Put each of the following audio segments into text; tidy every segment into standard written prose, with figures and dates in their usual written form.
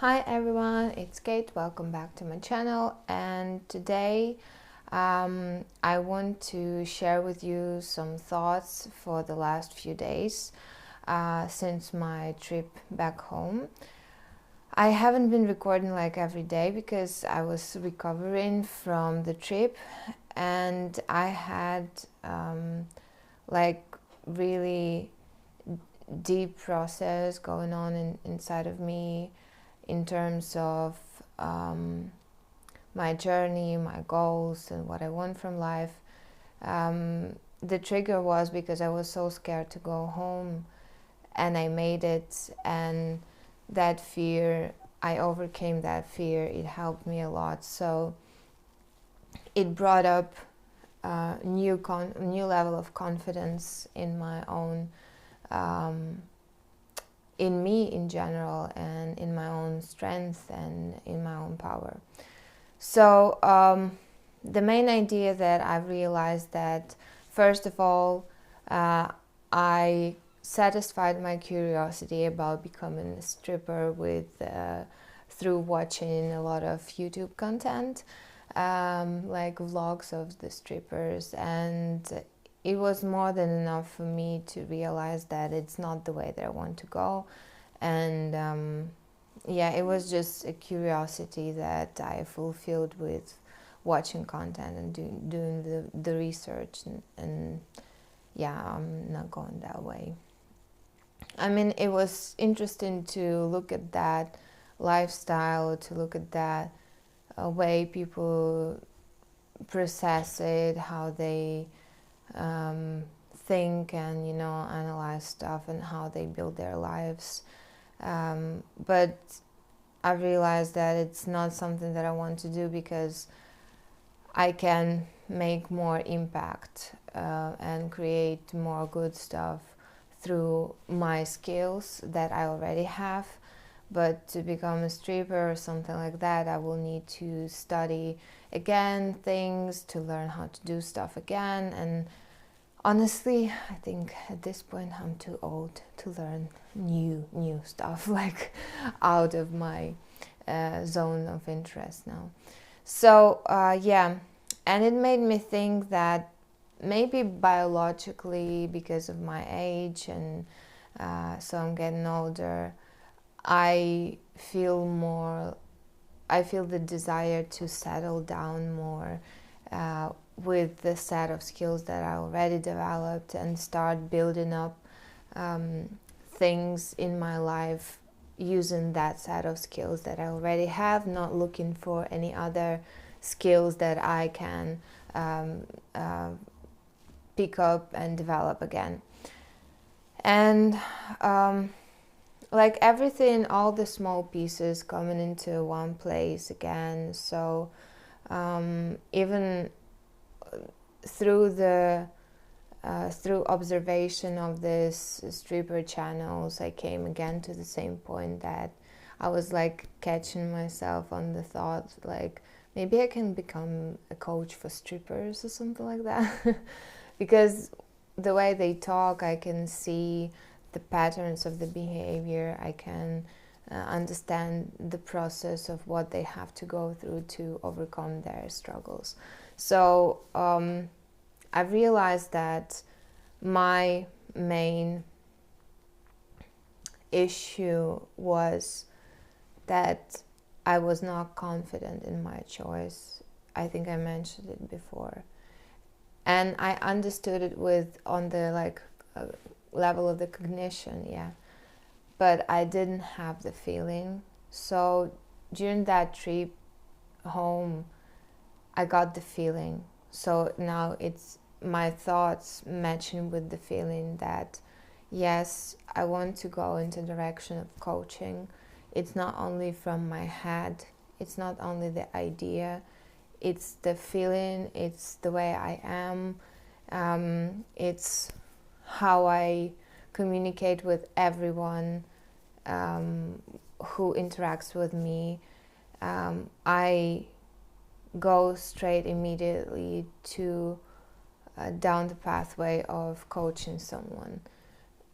Hi everyone, it's Kate. Welcome back to my channel, and today I want to share with you some thoughts for the last few days since my trip back home. I haven't been recording like every day because I was recovering from the trip, and I had like really deep process going on inside of me in terms of my journey, my goals, and what I want from life. The trigger was because I was so scared to go home, and I made it, and that fear, I overcame that fear. It helped me a lot. So it brought up new level of confidence in my own in me in general, and in my own strength and in my own power. So the main idea that I've realized that, first of all, I satisfied my curiosity about becoming a stripper through watching a lot of YouTube content, like vlogs of the strippers, and it was more than enough for me to realize that it's not the way that I want to go. And yeah, it was just a curiosity that I fulfilled with watching content and doing the research, and yeah, I'm not going that way. I mean, it was interesting to look at that lifestyle, to look at that way people process it, how they think and, analyze stuff, and how they build their lives. But I realized that it's not something that I want to do, because I can make more impact and create more good stuff through my skills that I already have. But to become a stripper or something like that, I will need to study again things, to learn how to do stuff again. And honestly, I think at this point I'm too old to learn new stuff, like out of my zone of interest now. So yeah, and it made me think that maybe biologically, because of my age, and so I'm getting older, I feel the desire to settle down more with the set of skills that I already developed, and start building up things in my life using that set of skills that I already have, not looking for any other skills that I can pick up and develop again. And like everything, all the small pieces coming into one place again. So even through through observation of this stripper channels, I came again to the same point that I was like catching myself on the thought, like maybe I can become a coach for strippers or something like that. Because the way they talk, I can see the patterns of the behavior. I can understand the process of what they have to go through to overcome their struggles. So I realized that my main issue was that I was not confident in my choice. I think I mentioned it before. And I understood it on the level of the cognition, yeah. But I didn't have the feeling. So during that trip home, I got the feeling. So now it's my thoughts matching with the feeling that, yes, I want to go into the direction of coaching. It's not only from my head, it's not only the idea, it's the feeling, it's the way I am, it's how I communicate with everyone who interacts with me. I go straight immediately to down the pathway of coaching someone.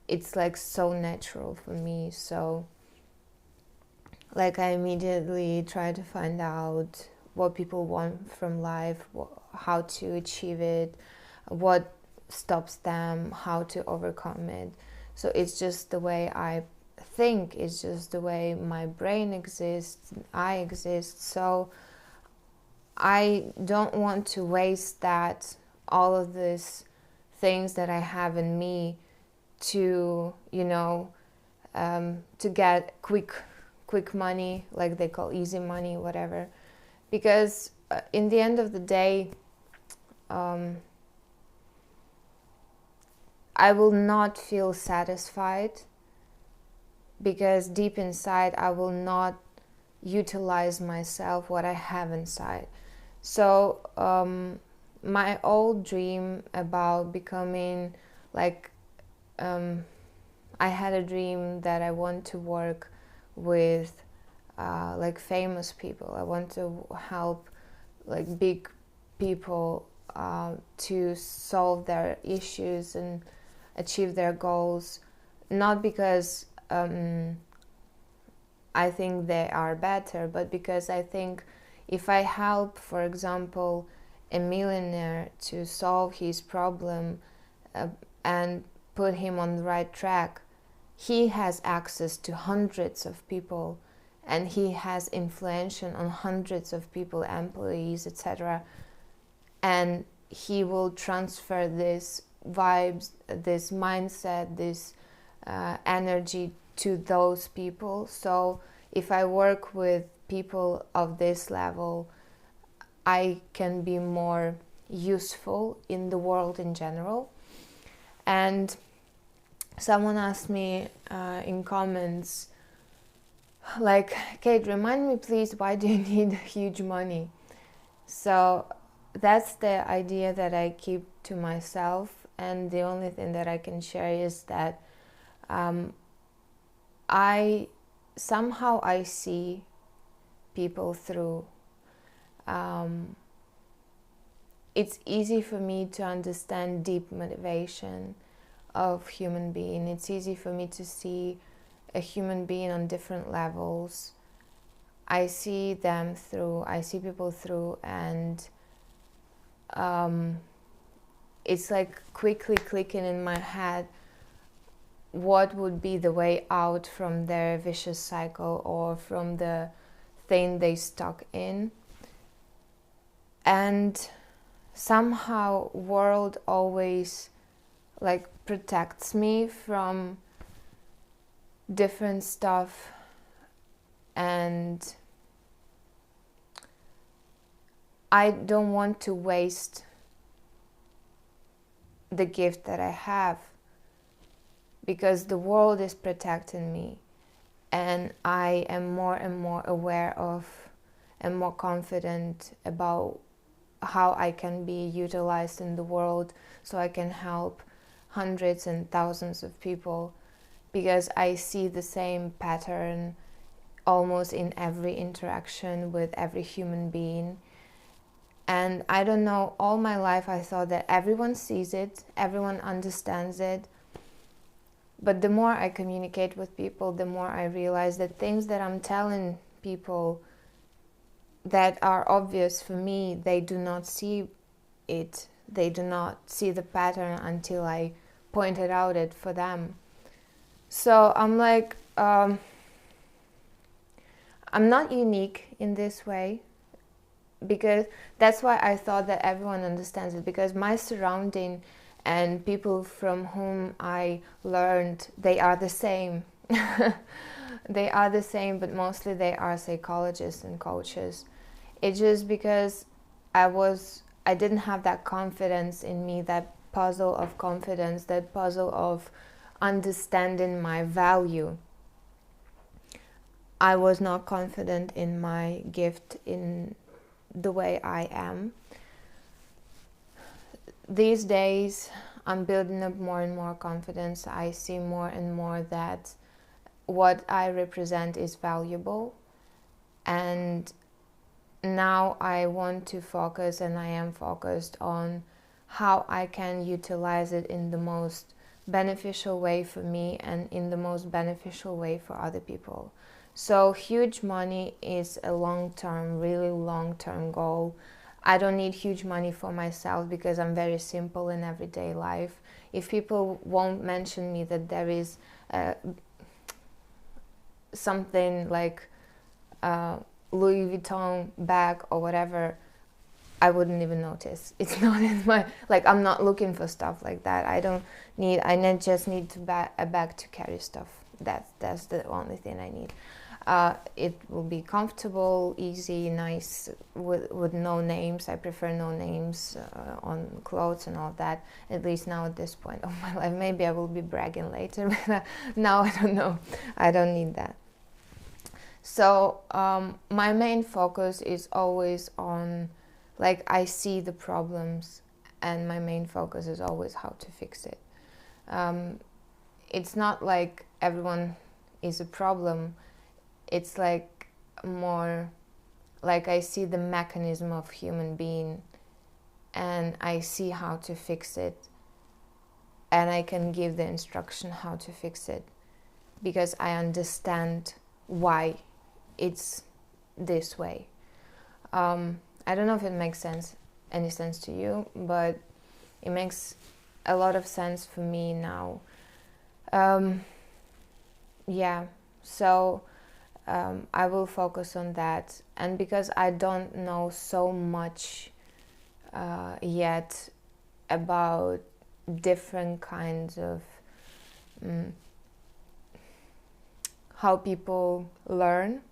It's like so natural for me. So like I immediately try to find out what people want from life, how to achieve it, what stops them, how to overcome it. So it's just the way I think, it's just the way my brain exists, I exist. So I don't want to waste that, all of these things that I have in me to, to get quick money, like they call easy money, whatever. Because in the end of the day, I will not feel satisfied, because deep inside I will not utilize myself, what I have inside. So my old dream about becoming like, I had a dream that I want to work with like famous people. I want to help like big people to solve their issues and achieve their goals, not because I think they are better, but because I think if I help, for example, a millionaire to solve his problem and put him on the right track, he has access to hundreds of people, and he has influence on hundreds of people, employees, etc. And he will transfer this vibes, this mindset, this energy to those people. So if I work with people of this level, I can be more useful in the world in general. And someone asked me in comments, like, Kate, remind me please, why do you need huge money? So that's the idea that I keep to myself, and the only thing that I can share is that I see people through. It's easy for me to understand deep motivation of human being. It's easy for me to see a human being on different levels. I see people through, and it's like quickly clicking in my head what would be the way out from their vicious cycle or from the thing they stuck in. And somehow world always like protects me from different stuff, and I don't want to waste the gift that I have, because the world is protecting me, and I am more and more aware of and more confident about how I can be utilized in the world so I can help hundreds and thousands of people, because I see the same pattern almost in every interaction with every human being. And I don't know, all my life I thought that everyone sees it, everyone understands it. But the more I communicate with people, the more I realize that things that I'm telling people that are obvious for me, they do not see it. They do not see the pattern until I pointed out it for them. So I'm like, I'm not unique in this way, because that's why I thought that everyone understands it, because my surrounding and people from whom I learned, they are the same. They are the same, but mostly they are psychologists and coaches. It's just because I didn't have that confidence in me, that puzzle of confidence, that puzzle of understanding my value. I was not confident in my gift, in the way I am. These days, I'm building up more and more confidence. I see more and more that what I represent is valuable. And now I want to focus, and I am focused on how I can utilize it in the most beneficial way for me and in the most beneficial way for other people. So huge money is a long-term, really long-term goal. I don't need huge money for myself because I'm very simple in everyday life. If people won't mention me that there is something like Louis Vuitton bag or whatever, I wouldn't even notice. It's not in my, like, I'm not looking for stuff like that. I just need a bag to carry stuff. That's the only thing I need. It will be comfortable, easy, nice, with no names. I prefer no names on clothes and all that, at least now at this point of my life. Maybe I will be bragging later, but now I don't know. I don't need that. So my main focus is always on, like, I see the problems and my main focus is always how to fix it. It's not like everyone is a problem. It's like more like I see the mechanism of human being and I see how to fix it, and I can give the instruction how to fix it because I understand why it's this way. I don't know if it makes any sense to you, but it makes a lot of sense for me now. Yeah, so I will focus on that. And because I don't know so much yet about different kinds of how people learn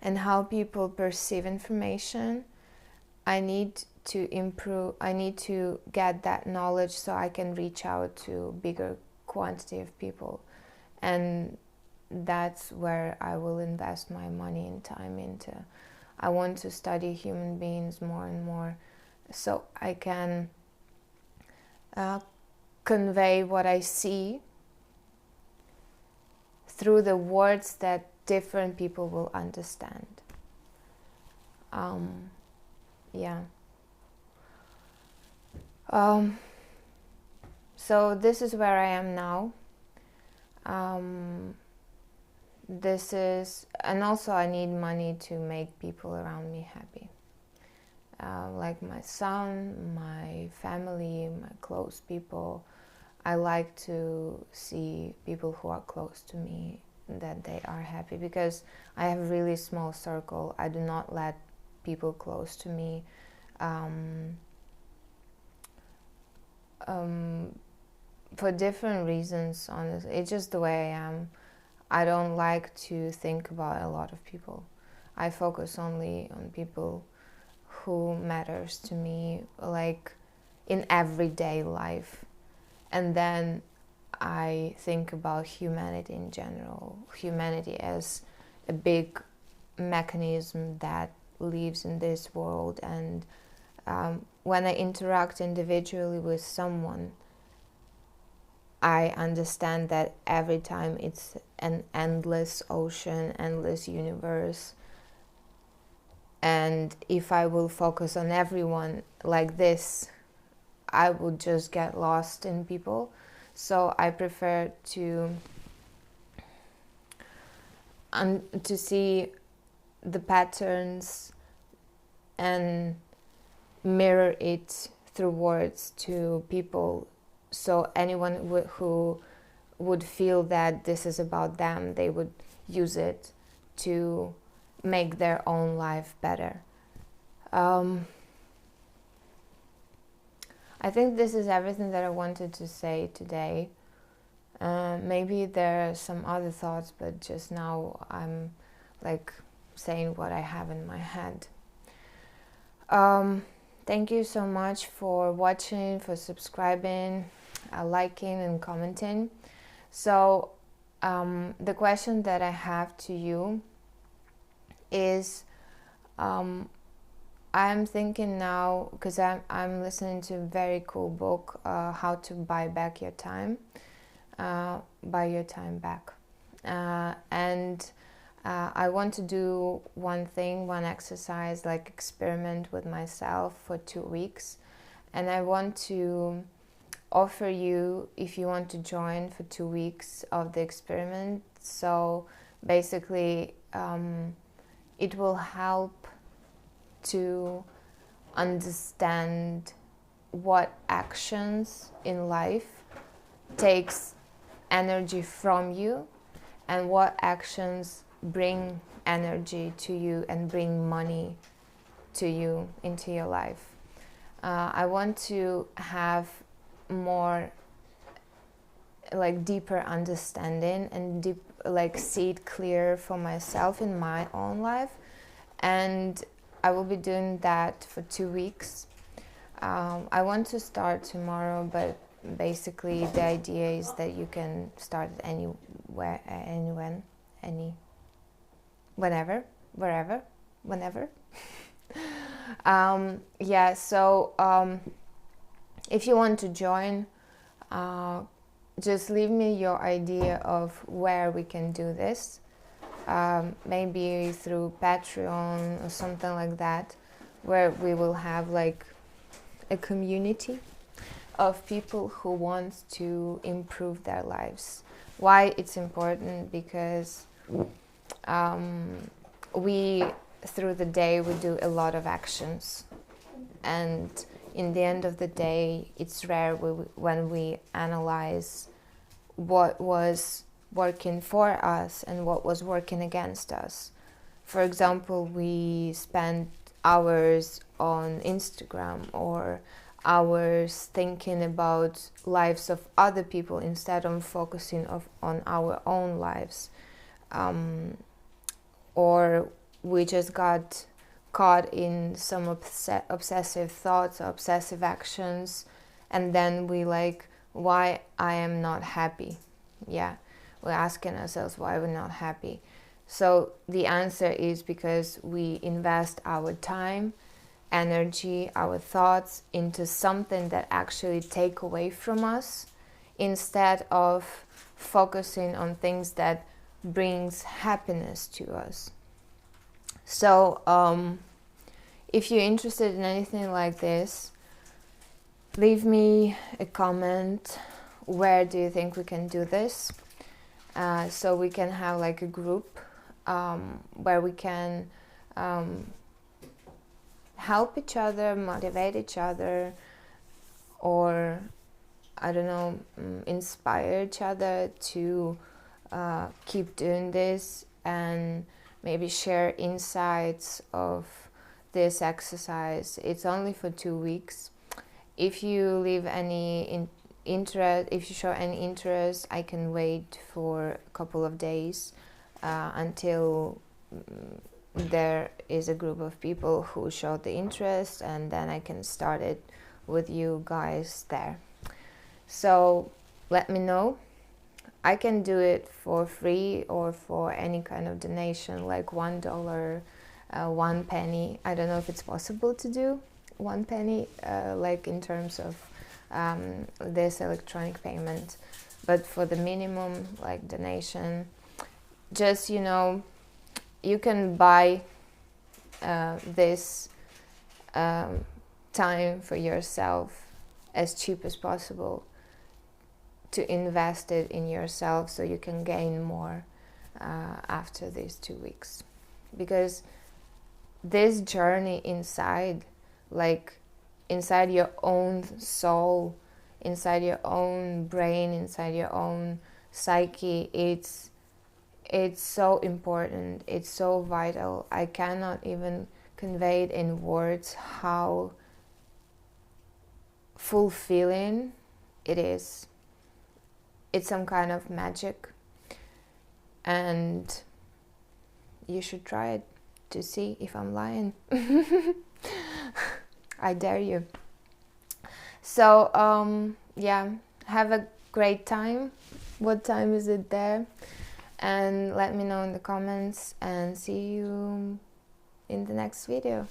and how people perceive information, I need to get that knowledge so I can reach out to bigger quantity of people. And that's where I will invest my money and time into. I want to study human beings more and more so I can convey what I see through the words that different people will understand. So this is where I am now. And also I need money to make people around me happy. Like my son, my family, my close people. I like to see people who are close to me that they are happy, because I have a really small circle. I do not let people close to me for different reasons, honestly. It's just the way I am. I don't like to think about a lot of people. I focus only on people who matters to me, like in everyday life. And then I think about humanity in general, humanity as a big mechanism that lives in this world. And when I interact individually with someone, I understand that every time it's an endless ocean, endless universe. And if I will focus on everyone like this, I would just get lost in people. So I prefer to see the patterns and mirror it through words to people. So anyone who would feel that this is about them, they would use it to make their own life better. I think this is everything that I wanted to say today. Maybe there are some other thoughts, but just now I'm like saying what I have in my head. Thank you so much for watching, for subscribing, liking and commenting. So the question that I have to you is, I'm thinking now, because I'm listening to a very cool book, How to Buy Back Your Time, Buy Your Time Back. And I want to do one exercise, like experiment with myself for 2 weeks. And I want to offer you, if you want to join for 2 weeks of the experiment. So Basically, it will help to understand what actions in life takes energy from you and what actions bring energy to you and bring money to you into your life. I want to have more like deeper understanding and see it clear for myself in my own life, and I will be doing that for 2 weeks. I want to start tomorrow, but basically the idea is that you can start anywhere, whenever, wherever, whenever. If you want to join, just leave me your idea of where we can do this. Maybe through Patreon or something like that, where we will have like a community of people who want to improve their lives. Why it's important? Because we, through the day, we do a lot of actions, and in the end of the day, it's rare when we analyze what was working for us and what was working against us. For example, we spend hours on Instagram or hours thinking about lives of other people instead of focusing on our own lives. Or we just got caught in some obsessive thoughts, obsessive actions, and then we like, why I am not happy? Yeah, we're asking ourselves why we're not happy. So the answer is because we invest our time, energy, our thoughts into something that actually take away from us, instead of focusing on things that brings happiness to us. So if you're interested in anything like this, leave me a comment. Where do you think we can do this? So we can have like a group where we can help each other, motivate each other, or I don't know, inspire each other to keep doing this, and maybe share insights of this exercise. It's only for 2 weeks. If you leave any interest, if you show any interest, I can wait for a couple of days until there is a group of people who show the interest, and then I can start it with you guys there. So let me know. I can do it for free or for any kind of donation, like $1, 1 penny. I don't know if it's possible to do 1 penny, like in terms of this electronic payment. But for the minimum, like donation, just, you can buy this time for yourself as cheap as possible, to invest it in yourself so you can gain more after these 2 weeks. Because this journey inside, like inside your own soul, inside your own brain, inside your own psyche, it's so important, it's so vital. I cannot even convey it in words how fulfilling it is. It's some kind of magic, and you should try it to see if I'm lying. I dare you. So have a great time. What time is it there? And let me know in the comments, and see you in the next video.